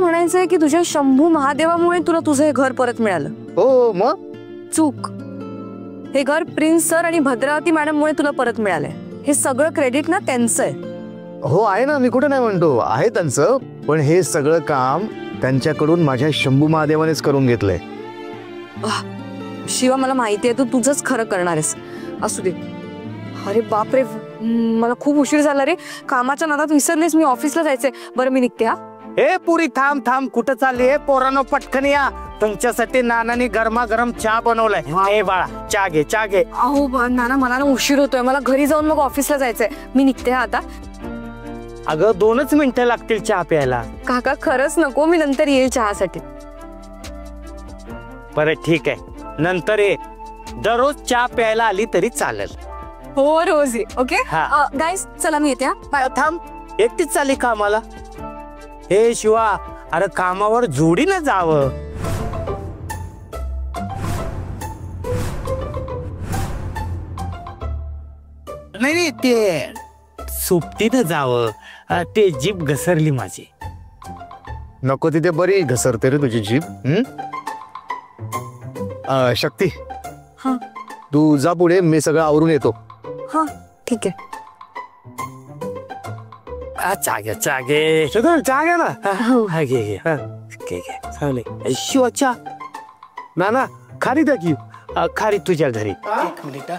म्हणायचंय की तुझ्या शंभू महादेवामुळे तुला तुझं हे घर परत मिळालं. हो मग चूक. हे घर प्रिन्स सर आणि भद्रावती मॅडम मुळे तुला परत मिळालंय. हे सगळं क्रेडिट ना त्यांचं आहे. हो आहे ना, मी कुठे नाही म्हणतो, आहे त्यांचं, पण हे सगळं काम त्यांच्याकडून माझ्या शंभू महादेवानेच करून घेतलंय. शिवा मला माहिती आहे तू तुझंच खरं करणार आहेस. असू दे. अरे बापरे, मला खूप उशीर झाला रे. कामाच्या नादात विसरलेस मी ऑफिसला जायचंय. बरं मी निघते. हा ए पुरी थांब थांब, कुठं चालली आहे? पोरांनो पटकन या, तुमच्यासाठी नानानी गरमागरम चहा बनवलाय. हे बाळा चहा घे, चहा घे. अहो नाना मला ना उशीर होतोय, मला घरी जाऊन मग ऑफिसला जायचंय. मी निघते आता. अगं 2च मिनिटं लागतील चहा प्यायला. काका खरंच नको, मी नंतर येईल चहासाठी. बरं ठीक आहे, नंतर ये. दररोज चहा प्यायला आली तरी चालेल. हो रोज ये. ओके हा. गाईस चला मी येते. थांब, एकटीच चालली कामाला? हे शिवा, अरे कामावर जोडीनं जावं. नाही ते सुट्टीनं जावं. ते जीभ घसरली माझी. नको तिथे बरी घसरते रे तुझी जीभ. शक्ती, हा तू जा पुढे, मी सगळं आवरून येतो. हा ठीक आहे. चहा घे, चहा घे. चहा घ्या ना. हा घे घे, घे घे. चालेल. शिवा चहा. ना ना खारी द्या की. खारी तुझ्या घरी. एक मिनिट.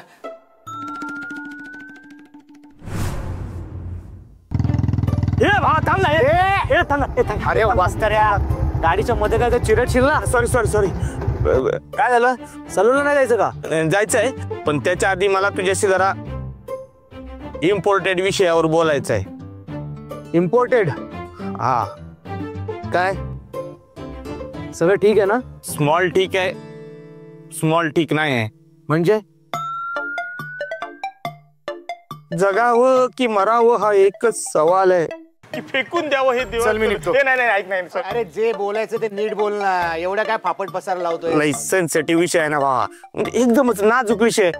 थांब ना. अरे वास्तऱ्या, गाडीच्या मध्ये काय चिरटशील ना. Sorry sorry sorry. काय झालं? सलूनला नाही जायचं का? जायचंय, पण त्याच्या आधी मला तुझ्याशी जरा इम्पोर्टेड विषयावर बोलायचं आहे. इम्पोर्टेड? हा काय? सगळं ठीक आहे ना? स्मॉल ठीक आहे, स्मॉल ठीक नाही आहे. म्हणजे जगावं की मरावं हा एकच सवाल आहे. की फेकून द्यावं हे दिवस. चल मी निघतो. नाही ऐक नाही. अरे जे बोलायचं ते नीट बोल ना, एवढा काय फापट पसार लावतोय? लई सेन्सिटिव्ह विषय आहे ना भावा, म्हणजे एकदमच नाजूक विषय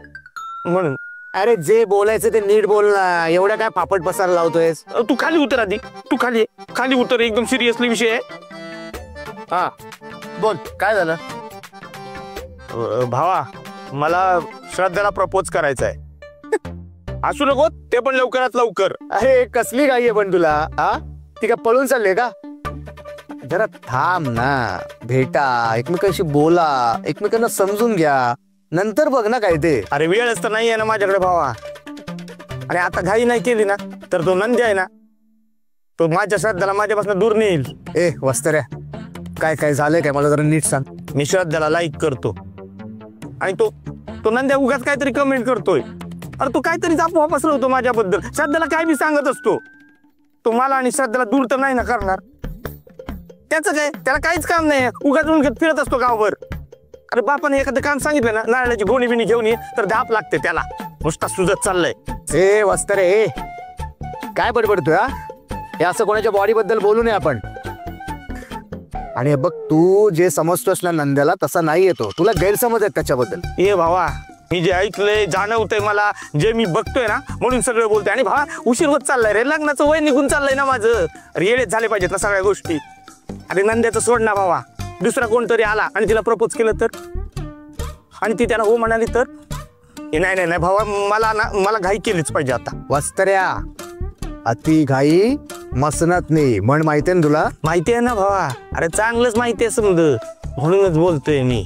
म्हणून. अरे जे बोलायचं ते नीट बोल ना, एवढा काय फापट पसार लावतोयस? तू खाली उतर आधी, तू खाली उतर. एकदम सिरियसली विषय आहे. हा बोल, काय झालं? भावा, मला श्रद्धाला प्रपोज करायचा आहे. असू नको, ते पण लवकरात लवकर. अरे कसली घाई आहे पण तुला? हा ती काय पळून चालले का? जरा थांब ना, भेटा, एकमेकांशी बोला, एकमेकांना समजून घ्या, नंतर बघ ना काय ते. अरे वेळच तर नाही आहे ना माझ्याकडे भावा. अरे आता घाई नाही केली ना तर तो नंदी आहे ना, तो माझ्या श्रद्धाला माझ्यापासून दूर नेईल. ए वस्तऱ्या, काय काय झालंय काय मला जरा नीट सांग. मी श्रद्धाला लाईक करतो आणि तो नंद्या उगाच काहीतरी कमेंट करतोय. अरे तो काहीतरी अफवा पसरवतो माझ्याबद्दल. श्रद्धाला काय मी सांगत असतो, तो मला आणि श्रद्धाला दूर तर नाही ना करणार. त्याचं काय, त्याला काहीच काम नाही, उगाच उलगत फिरत असतो गावभर. अरे बापाने एखादं काम सांगितलं ना, नारळाची गोणी बिणी घेऊन ये, तर धाप लागते त्याला. नुसता सुजत चाललंय. ए वस्तरे, ए काय बडबडतोय? हे असं कोणाच्या बॉडी बद्दल बोलू नये आपण. आणि हे बघ, तू जे समजतोस ना नंद्याला, तसा नाही येतो. तुला गैरसमज आहेत त्याच्याबद्दल. ए भावा, मी जे ऐकलंय, जाणवतंय मला, जे मी बघतोय ना, म्हणून सगळं बोलतोय. आणि भावा उशीर होत चाललाय रे, लग्नाचं वय निघून चाललंय ना माझं. अरे येडेच झाले पाहिजेत ना सगळ्या गोष्टी. अरे नंद्याचं सोड ना भावा, दुसरा कोणतरी आला आणि तिला प्रपोज केलं तर, आणि ती त्याला हो म्हणाली तर? नाही भावा, मला घाई केलीच पाहिजे आता. वस्तऱ्या, अति घाई मसनत नाही म्हण, माहितीये ना तुला? माहिती आहे ना भावा. अरे चांगलंच माहिती आहे समज, म्हणूनच बोलतोय मी.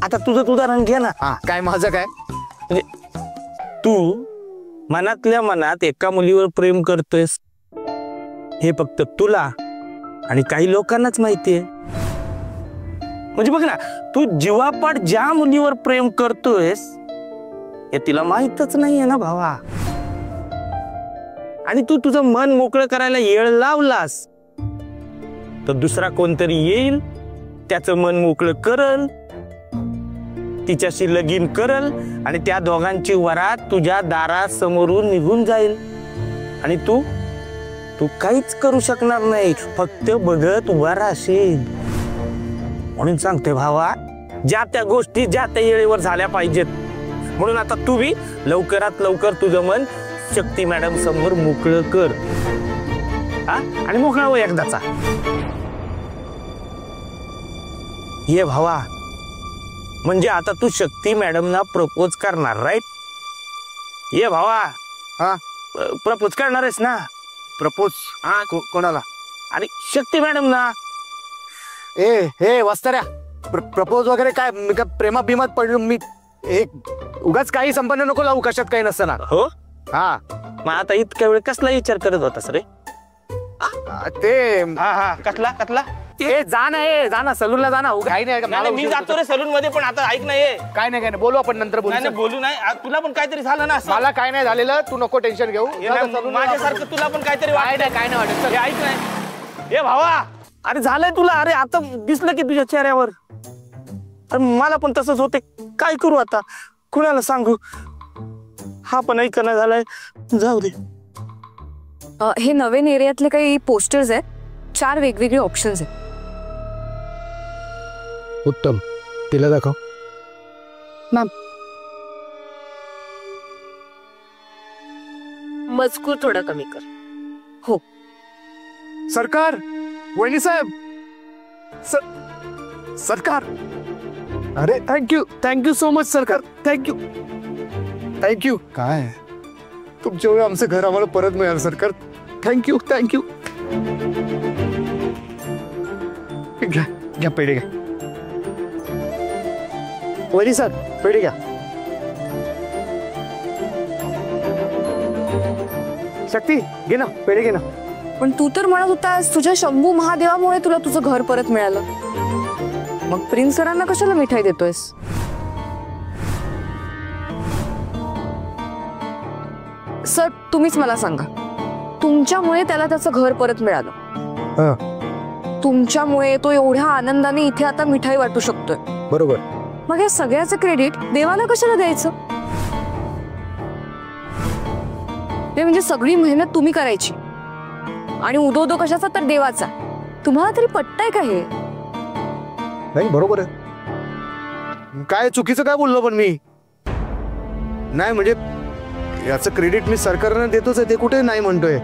आता तुझं उदाहरण घे ना. हा काय माझं काय? म्हणजे तू मनातल्या मनात एका मुलीवर प्रेम करतोयस हे फक्त तुला आणि काही लोकांनाच माहितीये. म्हणजे बघ ना, तू जीवापाड ज्या मुलीवर प्रेम करतोयस हे तिला माहितच नाहीये ना भावा. आणि तू तुझं मन मोकळं करायला येळ लावलास तर दुसरा कोणतरी येईल, त्याचं मन मोकळं करल, तिच्याशी लगीन करल आणि त्या दोघांची वरात तुझ्या दारासमोरून निघून जाईल. आणि तू काहीच करू शकणार नाही, फक्त बघत उभा राहशील. म्हणून सांगते भावा, ज्या त्या गोष्टी ज्या त्या वेळेवर झाल्या पाहिजेत. म्हणून आता तू बी लवकरात लवकर तुझं मन शक्ती मॅडम समोर मोकळं कर. आणि मोकळा हो एकदाचा. ये भावा, म्हणजे आता तू शक्ती मॅडमना प्रपोज करणार, राईट? ये भावा, हा प्रपोज करणार आहेस ना? प्रपोज हा, कोणाला? आणि शक्ती मॅडम ना. ए हे वस्ताऱ्या, प्रपोज वगैरे काय? मी काय प्रेमात भीमात पडलो मी? एक उगाच काही संपन्न नको लावू, कशात काही नसताना. हो, हा मग आता इतक्या वेळ कसला विचार करत होतास रे? ते हा हा, कसला कसला? ए जा ना सलूनला जा ना. काही नाही नाही, मी जातो रे सलून मध्ये, पण आता ऐक नाही. काय नाही बोलू आपण नंतर बोलू. नाही बोलू नाही, तुला पण काहीतरी झालं ना असं? मला काय नाही झालेलं, तू नको टेन्शन घेऊ. माझ्यासारखं तुला पण काहीतरी काय नाही वाटत. हे ऐक नाही. ए भावा, अरे झालंय तुला, अरे आता दिसलं की तुझ्या चेहऱ्यावर. अरे मला पण तसंच होते, काय करू आता, कुणाला सांगू? हा पण ऐकणं झालाय, जाऊ दे. हे नवीन एरियातले काही पोस्टर्स आहेत, 4 वेगवेगळे ऑप्शन्स आहेत. उत्तम, तिला दाखव. मजकूर थोडा कमी कर. हो. सरकार, वहिनी साहेब, सरकार. अरे थँक्यू सो मच सरकार. थँक्यू. काय तुमच्यामुळे आमचं घर आम्हाला परत मिळालं सरकार. थँक्यू. घ्या पेढे घ्या. वहिनी साहेब, पेढे घ्या. शक्ती घे ना, पेढे घे ना. पण तू तर म्हणत होतास तुझ्या शंभू महादेवामुळे तुला तुझं घर परत मिळालं. मग प्रिन्स सरांना कशाला मिठाई देतोयस? सर, तुम्हीच मला सांगा, तुमच्यामुळे त्याला त्याचं घर परत मिळालं. तुमच्यामुळे तो एवढ्या आनंदाने इथे आता मिठाई वाटू शकतोय. बरोबर. मग या सगळ्याचं क्रेडिट देवाला कशाला द्यायचं? ते म्हणजे सगळी मेहनत तुम्ही करायची आणि उदो कशाचा तर देवाचा. तुम्हाला तरी पटतंय का हे? नाही, बरोबर आहे. काय चुकीचं काय बोललो पण मी? नाही म्हणजे याचं क्रेडिट मी सरकारनं देतोच आहे, ते कुठे नाही म्हणतोय.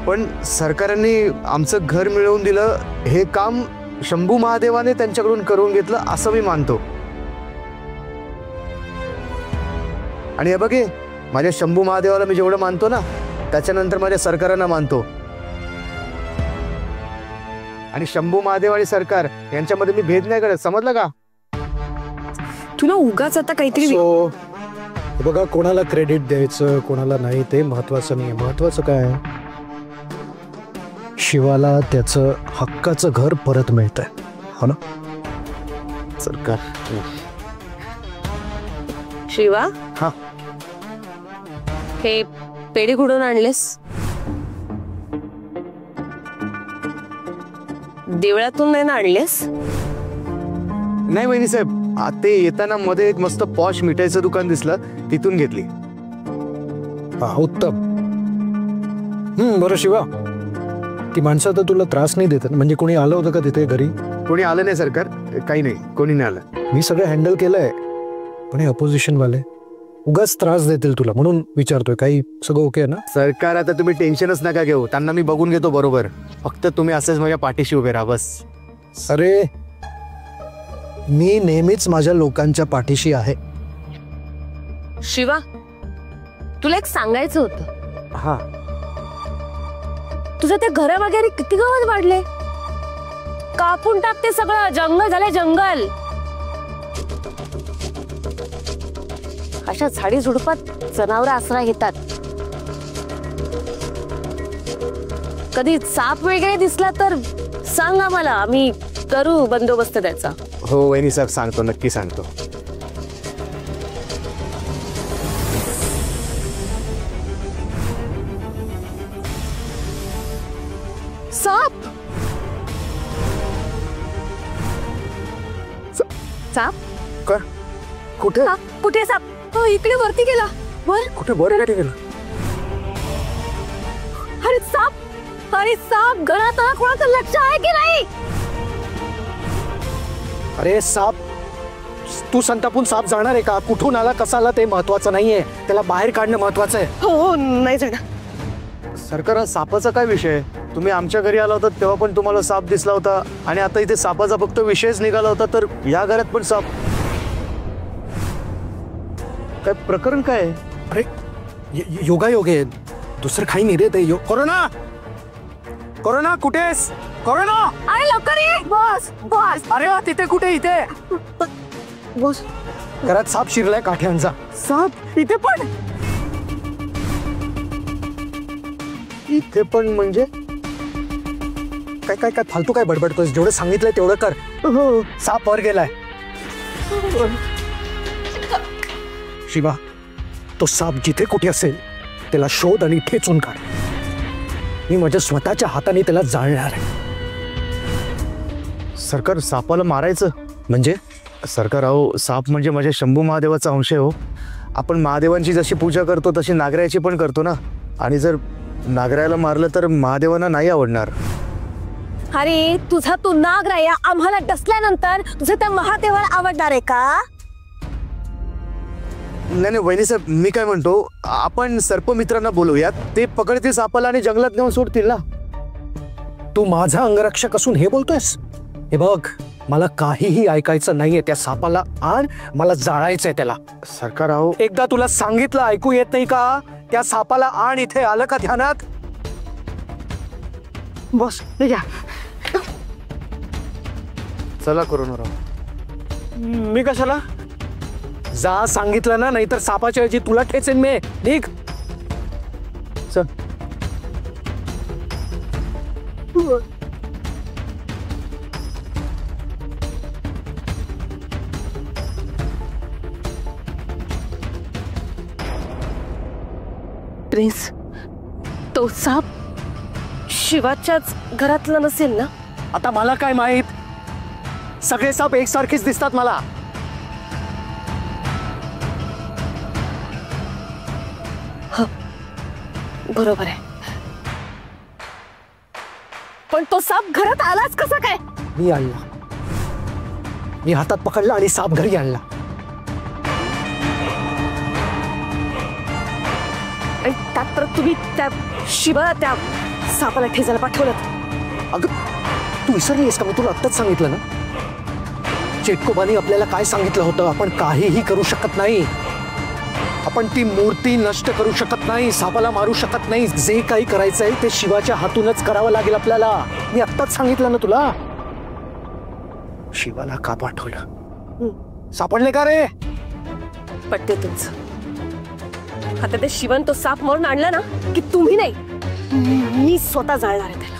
पण सरकारने आमचं घर मिळवून दिलं, हे काम शंभू महादेवाने त्यांच्याकडून करून घेतलं असं मी मानतो. आणि हे बघे, माझ्या शंभू महादेवाला मी जेवढं मानतो ना, त्याच्यानंतर माझ्या सरकारांना मानतो. आणि शंभू महादेव आणि सरकार यांच्यामध्ये मी भेद नाही करत, समजलं का? तुला उगाच आता काहीतरी बघा, कोणाला क्रेडिट द्यायचं कोणाला नाही ते महत्वाचं नाही. महत्वाचं काय आहे, शिवाला त्याचं हक्काचं घर परत मिळतंय, हो ना? सरकार. शिवा, हा, हे पेढे कुठून आणलेस? देवळातून नाही ना आणलेस? नाही वहिनी साहेब, ते येताना मध्ये एक मस्त पॉश मिठाईचं दुकान दिसलं, तिथून घेतली. हा, उत्तम. बरं शिवा, ती माणसं तर तुला त्रास नाही देतात? म्हणजे कोणी आलं होतं का तिथे घरी? कोणी आलं नाही सरकार, काही नाही, कोणी नाही आलं. मी सगळं हँडल केलंय, पण हे अपोजिशन वाले उगाच त्रास देतील तुला, म्हणून विचारतोय. काही सगळं ओके आहे ना? सरकार, आता तुम्ही टेन्शनच नका घेऊ, त्यांना मी बघून घेतो बरोबर. फक्त तुम्ही असंच माझ्या पाठीशी उभे राहा बस. अरे, मी नेहमीच माझ्या लोकांच्या पाठीशी आहे. शिवा, तुला एक सांगायचं होतं. हा, तुझं ते घर वगैरे किती गवत वाढले, कापून टाकते सगळं, जंगल झाले जंगल. अशा झाडी झुडपात जनावर आसरा घेतात. कधी साप वगैरे दिसला तर सांग आम्हाला, आम्ही करू बंदोबस्त त्याचा. हो वहिनी साहेब, सांगतो, नक्की सांगतो. साप? साप? का? कुठे? कुठे साप? इकडे वरती गेला. वर? कुठे? वर काय गेलं? अरे साप, अरे साप घरात आला, कोणाचं लक्ष आहे की नाही? अरे साप, तू संतापून साप जाणार आहे का? कुठून आला, कसा आला ते महत्वाचं नाहीये, त्याला बाहेर काढणं महत्वाचं आहे. हो, नाही जाणार. सरकार, सापाचा काय विषय? तुम्ही आमच्या घरी आला होता तेव्हा पण तुम्हाला साप दिसला होता आणि आता इथे सापाचा फक्त विषयच निघाला होता, तर या घरात पण साप. काय प्रकरण काय आहे? अरे योगायोग आहे, दुसरं काही नाही रे ते कोरोना कोरोना कुठेस? कोरोना अरे लवकर ये. बस बस. अरे तिथे कुठे? इथे बस. घरात साप शिरलाय काठ्यांचा. साप इथे पण? इथे पण म्हणजे काय काय काय फालतू काय बडबडतोस? जेवढं सांगितलंय तेवढं कर. साप वर गेलाय. शिवा, तो साप जिथे कुठे असेल त्याला शोध आणि ठेचून काढ. मी माझ्या स्वतःच्या हाताने त्याला जाळणार आहे. सरकार, सापाला मारायचं? म्हणजे सरकार अहो, साप म्हणजे माझ्या शंभू महादेवाचा अंश आहे हो. आपण महादेवांची जशी पूजा करतो तशी नागरायाची पण करतो ना, आणि जर नागरायाला मारलं तर महादेवांना नाही आवडणार. अरे तुझा तो नागराया आम्हाला डसल्यानंतर तुझं त्या महादेवाला आवडणार आहे का? नाही वहिनी साहेब, मी काय म्हणतो, आपण सर्पमित्रांना बोलूयात, ते पकडतील सापाला आणि जंगलात नेऊन सोडतील ना. तू माझा अंगरक्षक असून हे बोलतोयस? हे बघ, मला काहीही ऐकायचं नाहीये. त्या सापाला आण, मला जाळायचंय त्याला. सरकार अहो, एकदा तुला सांगितलं ऐकू येत नाही का? त्या सापाला आण इथे. आलं का ध्यानात? बस या. चला कोरोनाराव. मी कशाला? जा सांगितलं ना, नाहीतर सापाच्या ऐवजी तुला ठेचेन मी. निघ. चल. प्रिन्स, तो साप शिवाच्याच घरातला नसेल ना? आता मला काय माहित? सगळे साप एकसारखेच दिसतात मला. बरोबर आहे, पण तो साप घरात आलाच कसा काय? मी आणला. मी हातात पकडला आणि साप घरी आणला. आणि त्यात परत तुम्ही त्या शिवाला त्या सापाला ठेचायला पाठवलं. अगं, तू विसरलीस का? मी तुला आत्ताच सांगितलं ना, चेटकोबानी आपल्याला काय सांगितलं होतं? आपण काहीही करू शकत नाही. आपण ती मूर्ती नष्ट करू शकत नाही, सापाला मारू शकत नाही. जे काही करायचंय ते शिवाच्या हातूनच करावं लागेल आपल्याला. मी आत्ताच सांगितलं ना तुला. शिवाला का पाठवलं? सापडले का रे? पटते तुमचं. आता ते शिवन तो साप मारून आणला ना की तुम्ही नाही, मी स्वतः जाळणार आहे त्याला.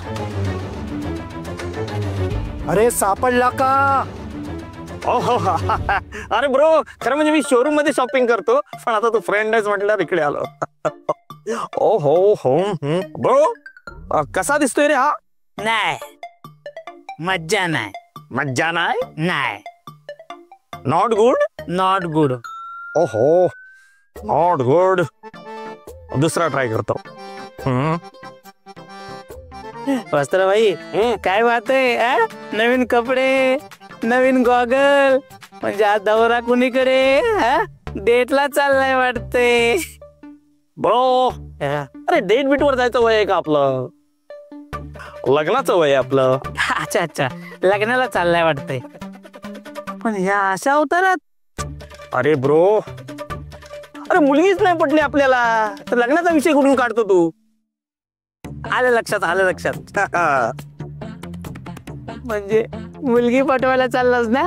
अरे सापडला का? ओहो, अरे ब्रो, खरं म्हणजे मी शोरूम मध्ये शॉपिंग करतो, पण आता तू फ्रेंड आहेस म्हटल्यावर इकडे आलो. ओ हो ब्रो, कसा दिसतोय रे हा? नाही, मज्जा नाही. मज्जा नाही? नाही, नॉट गुड. Not good. ओहो, नॉट गुड. दुसरा ट्राय करतो. वस्त्र भाई, काय बात आहे? नवीन कपडे, नवीन गॉगल, म्हणजे आज दौरा कुणीकडे? डेटला चाललाय वाटते. ब्रो, अरे डेट बीट वर जायचं वय आहे का आपलं? लग्नाचं वय आहे आपलं. अच्छा अच्छा, लग्नाला चाललाय वाटते. पण ह्या अशा अवतारात? अरे ब्रो, अरे मुलगीच नाही पटली आपल्याला, तर लग्नाचा विषय कुठून काढतो तू? आलं लक्षात, आलं लक्षात. म्हणजे मुलगी पटवायला चाललास ना?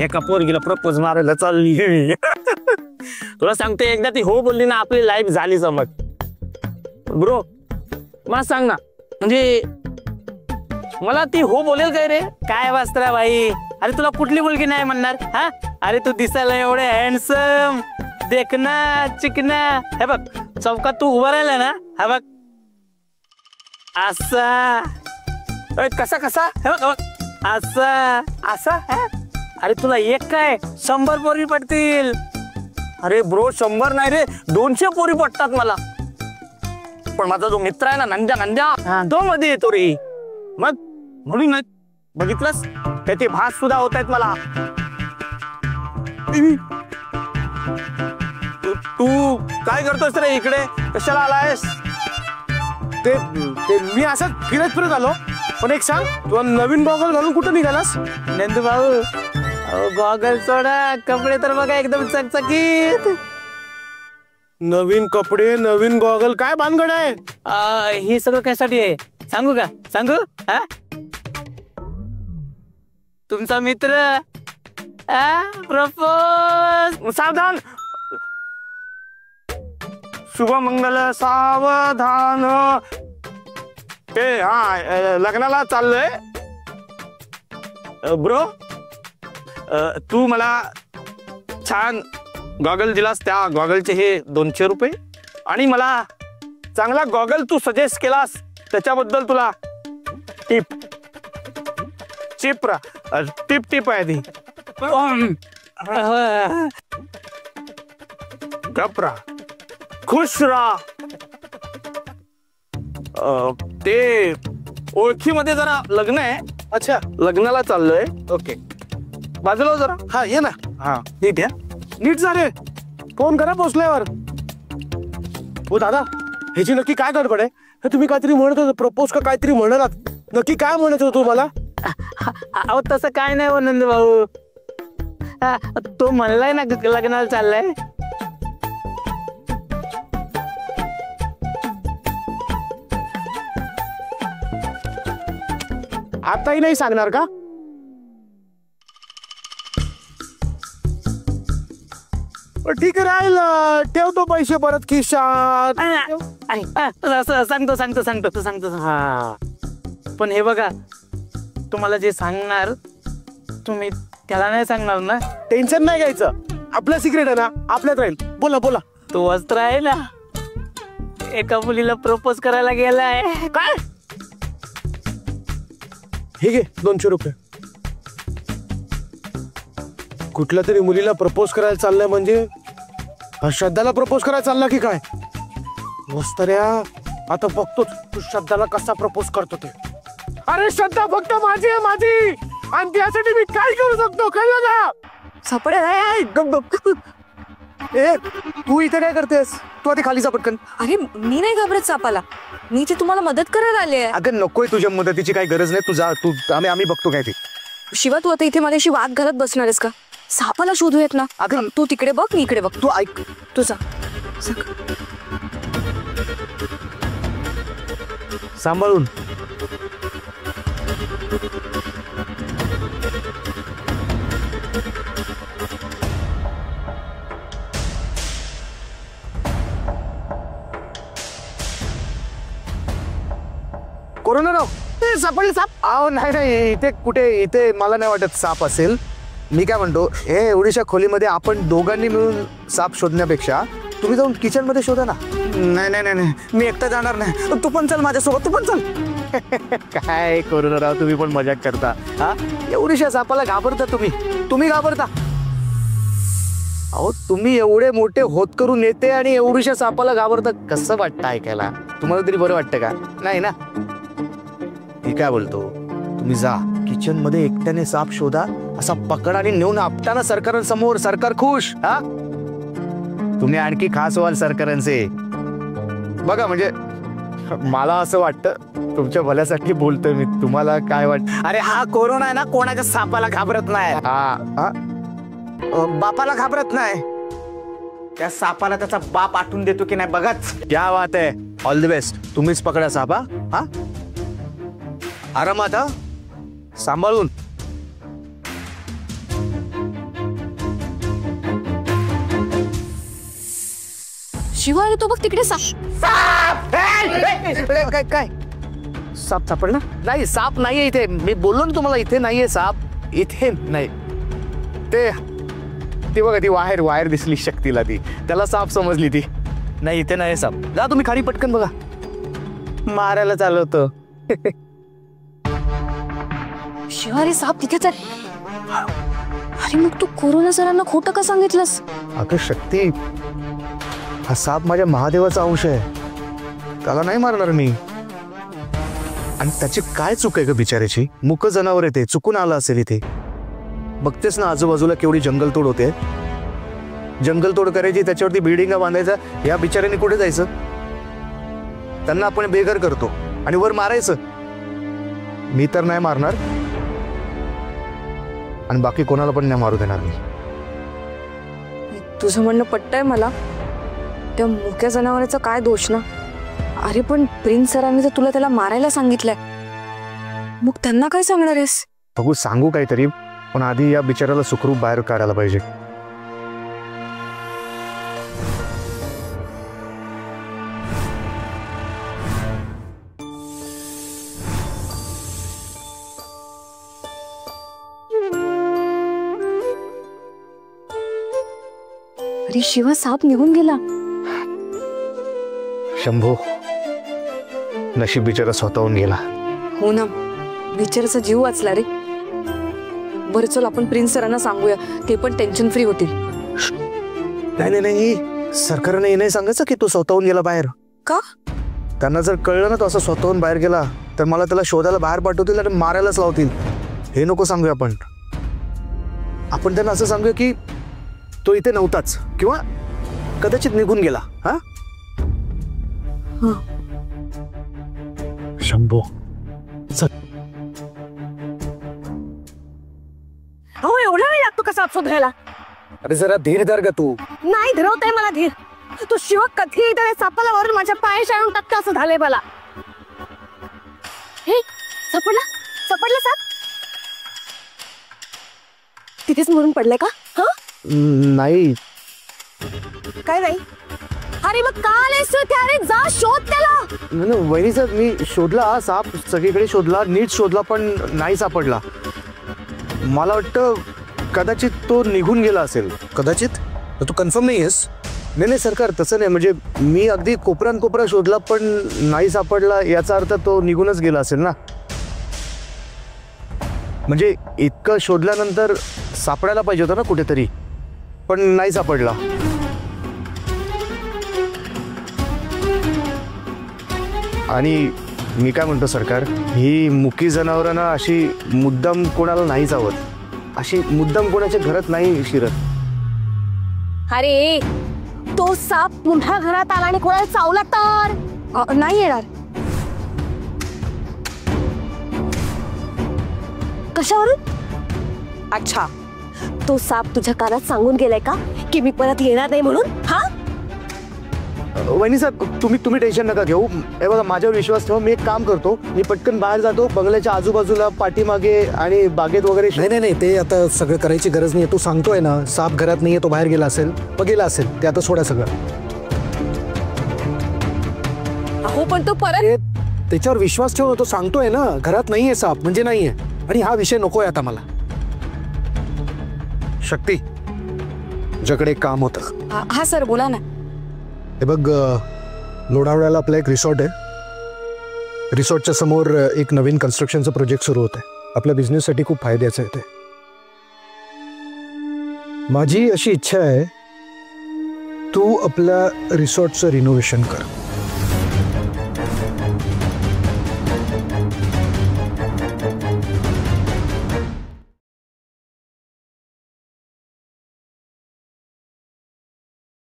एका पोरगीला प्रपोज मारायला चालली. तुला सांगते, एकदा ती हो बोलली ना, आपली लाईफ झाली समज. ब्रो, मला सांग ना, म्हणजे मला ती हो बोलेल काय रे? काय वस्त्रा भाई, अरे तुला कुठली मुलगी नाही म्हणणार? हा, अरे तू दिसायला एवढे हँडसम, देखना चिकना. हे बघ, चौकात तू उभा राहिला ना, हा बघ असा. कसा कसा? हे बघ असा असा. अरे तुला एक काय 100 पोरी पडतील. अरे ब्रो, 100 नाही रे, 200 पोरी पटतात मला. पण माझा जो मित्र आहे ना, नंद्या, तो मध्ये येतो रे. मग म्हणून बघितलंस, त्याचे भास सुद्धा होत आहेत मला. तू काय करतोस रे इकडे? कशाला आलायस? ते मी असंच फिरत आलो. पण एक सांग, तू नवीन गॉगल घालून कुठं निघालास? नंदू भाऊ, गॉगल सोडा, कपडे तर बघा एकदम चकचकीत. नवीन कपडे, नवीन गॉगल, काय भानगड आहे? हे सगळं कशासाठी आहे सांगू का? सांगू? हा, तुमचा मित्र प्रपोज. सावधान, शुभमंगल सावधान. लग्नाला चाललोय ब्रो. तू मला छान गॉगल दिलास, त्या गॉगलचे हे 200 रुपये. आणि मला चांगला गॉगल तू सजेस्ट केलास त्याच्याबद्दल तुला टिप. टिप आहे ती. गपरा, खुश राहा. ते ओळखीमध्ये जरा लग्न आहे. अच्छा, लग्नाला चाललोय. ओके. बाजूला हो जरा. हा, ये ना. हा, ठीक आहे. नीट झाले. फोन करा पोचल्यावर. हो दादा, ह्याची नक्की काय गडबड आहे? हे तुम्ही काहीतरी म्हणत होता, प्रपोज का काहीतरी म्हणालात. नक्की काय म्हणत होतो तुम्हाला? अहो तसं काय नाही हो नंदू भाऊ. तो म्हणलाय ना लग्नाला चाललाय. आताही नाही सांगणार का? ठीक आहे, राहील. ठेवतो पैसे परत खिशात. सांगतो. हा, पण हे बघा, तुम्हाला जे सांगणार तुम्ही त्याला नाही सांगणार ना? टेन्शन नाही घ्यायचं. आपलं सिक्रेट आहे ना, आपल्यात राहील. बोला. तो वस्त्र आहे ना, एका मुलीला प्रपोज करायला गेलाय. काय? हे घे 200 रुपये. कुठल्या तरी मुलीला प्रपोज करायला चाललंय म्हणजे श्रद्धाला प्रपोज करायला चालला की काय? वस्तऱ्या, आता बघतोच तू श्रद्धाला कसा प्रपोज करतो ते. अरे श्रद्धा फक्त माझी आहे, माझी. आणि त्यासाठी मी काय करू शकतो, कळलं का? ए, तू इथे काय करतेस? तू आधी खाली जा पटकन. अरे मी नाही घाबरत सापाला, मी ते तुम्हाला मदत करायला आले आहे. अगं नकोय, तुझ्या मदतीची काही गरज नाही. तू जा, तू आम्ही बघतो काय ते. शिवा, तू आता इथे माझ्याशी वाद घालत बसणार आहेस का? सापाला शोधूयात ना. अगं तू तिकडे बघ, मी इकडे बघ. तू ऐक. तू जा. सांभाळून. कोरोना राव, सापडले साप. अहो नाही, इथे कुठे, इथे मला नाही वाटत साप असेल. मी काय म्हणतो, हे एवढीशा खोलीमध्ये आपण दोघांनी मिळून साप शोधण्यापेक्षा तुम्ही जाऊन किचन मध्ये शोधा ना. नाही, मी एकटा जाणार नाही. तू पण चल माझ्यासोबत, तू पण चल. काय कोरोना राव, तुम्ही पण मजाक करता. हा, एवढीशा सापाला घाबरता तुम्ही घाबरता. अहो तुम्ही एवढे मोठे होतकरू नेते आणि एवढीशा सापाला घाबरता. कसं वाटतं ऐकायला? तुम्हाला तरी बरं वाटतं का? नाही ना. मी काय बोलतो, तुम्ही जा किचन मध्ये एकट्याने साप शोधा, असा पकड आणि नेऊन आपटाना सरकारांसमोर. सरकार खुश. हा, तुम्ही आणखी खास व्हाल सरकारांचे. बघा, म्हणजे मला असं वाटतं तुमच्या भल्यासाठी बोलतोय मी. तुम्हाला काय वाटतं? अरे हा कोरोना आहे ना, कोणाच्या सापाला घाबरत नाही. हा, बापाला घाबरत नाही. त्या सापाला त्याचा बाप आठवून देतो की नाही बघाच. क्या बात आहे. All the best. तुम्हीच पकडा साप. हा, आरामात. हा, सांभाळून. शिवा, अरे तो बघ तिकडे साप. काय साप सापडला? नाही, साप नाहीये इथे. मी बोललो ना तुम्हाला, इथे नाहीये साप. इथे नाही. ती बघा, ती वायर दिसली शक्तीला, ती त्याला साप समजली. ती नाही, इथे नाही साप. जा तुम्ही खाली पटकन. बघा, मारायला चालू होतं. शिवा, अरे साप तिथेच आहे. अरे मग तू कोरोना सरांना खोटं का सांगितलंस? अगं शक्ती, हा साप माझ्या महादेवाचा अंश आहे. त्याला नाही मारणार मी. आणि त्याची काय चूक आहे ग बिचाऱ्याची? मुक जनावर आहे ते, चुकून आलं असेल इथे. बघतेस ना आजूबाजूला केवढी जंगलतोड होते. जंगलतोड करायची, त्याच्यावरती बिल्डिंगा बांधायचा, या बिचाऱ्यांनी कुठे जायचं? त्यांना आपण बेघर करतो आणि वर मारायचं. मी तर नाही मारणार आणि बाकी कोणाला पण नाही मारू देणार मी. तुझं म्हणणं पटतंय मला. त्या मुक्या जनावराचा काय दोष ना. अरे पण प्रिन्स सरांनी तर तुला त्याला मारायला सांगितलंय, मग त्यांना काय सांगणार आहेस? बघू, सांगू काहीतरी, पण आधी या बिचाऱ्याला सुखरूप बाहेर काढायला पाहिजे. अरे शिवा, साप निघून गेला. शंभू, नशीब बिचारा स्वतःहून गेला. हो ना, बिचाराचा जीव वाचला रे. बरं चल, आपण प्रिन्स सरांना सांगूया, ते पण टेन्शन फ्री होतील. नाही नाही नाही, सरकारने हे नाही सांगायचं की तो स्वतःहून गेला बाहेर. का? त्यांना जर कळलं ना तो असं स्वतःहून बाहेर गेला तर मला त्याला शोधायला बाहेर पाठवतील आणि मारायलाच लावतील. हे नको सांगूया आपण. आपण त्यांना असं सांगूया की तो इथे नव्हताच किंवा कदाचित निघून गेला. हा शंभू, अहो एवढा वेळ लागतो का साप शोधायला? अरे जरा धीर धर ग तू. नाही धरवताय मला धीर. तू शिव कधी त्या सापाला वरून माझ्या पाय शाळून टाकतो असं झालंय मला. हे सापडला, सापडला साप. तिथेच मरून पडलाय का? हा नाही. काय नाही? अरे मग का आलायस तू इथे? अरे जा शोध त्याला. वहिनीचा मी शोधला, साप सगळीकडे शोधला, नीट शोधला, पण नाही सापडला. मला वाटतं कदाचित तो निघून गेला असेल. कदाचित? तू कन्फर्म नाही आहेस? नाही नाही सरकार, तसं नाही. म्हणजे मी अगदी कोपऱ्यान कोपरा शोधला पण नाही सापडला, याचा अर्थ तो निघूनच गेला असेल ना. म्हणजे इतकं शोधल्यानंतर सापडायला पाहिजे होतं ना कुठेतरी, पण नाही सापडला. आणि मी काय म्हणतो सरकार, ही मुकी जनावरांना अशी मुद्दाम कोणाला नाही चावत, अशी मुद्दाम कोणाच्या घरात नाही शिरत. अरे तो साप पुन्हा घरात आला आणि कोणाला चावला तर नाही येणार. कशावरून? अच्छा, तो साप तुझ्या कानात सांगून गेलाय का की मी परत येणार नाही म्हणून? हा वहिनी साहेब, तुम्ही टेन्शन नका घेऊ. हे बघा, माझ्यावर विश्वास ठेवा. मी एक काम करतो, मी पटकन बाहेर जातो, बंगल्याच्या आजूबाजूला पाठीमागे आणि बागेत वगैरे. नाही नाही, ते आता सगळं करायची गरज नाही. तू सांगतोय ना साप घरात नाहीये, तो बाहेर गेला असेल, मग गेला असेल, ते आता सोडा सगळं. अहो पण तो परत. त्याच्यावर विश्वास ठेव. तो सांगतोय ना घरात नाहीये साप म्हणजे नाहीये, आणि हा विषय नकोय आता मला. शक्ती, तुझ्याकडे एक काम होतं. हा सर, बोला ना. हे बघ, लोणावळ्याला आपला एक रिसॉर्ट आहे. रिसॉर्टच्या समोर एक नवीन कन्स्ट्रक्शनचं प्रोजेक्ट सुरू होत आहे. आपल्या बिझनेससाठी खूप फायद्याचं आहे ते. माझी अशी इच्छा आहे, तू आपल्या रिसॉर्टचं रिनोव्हेशन कर.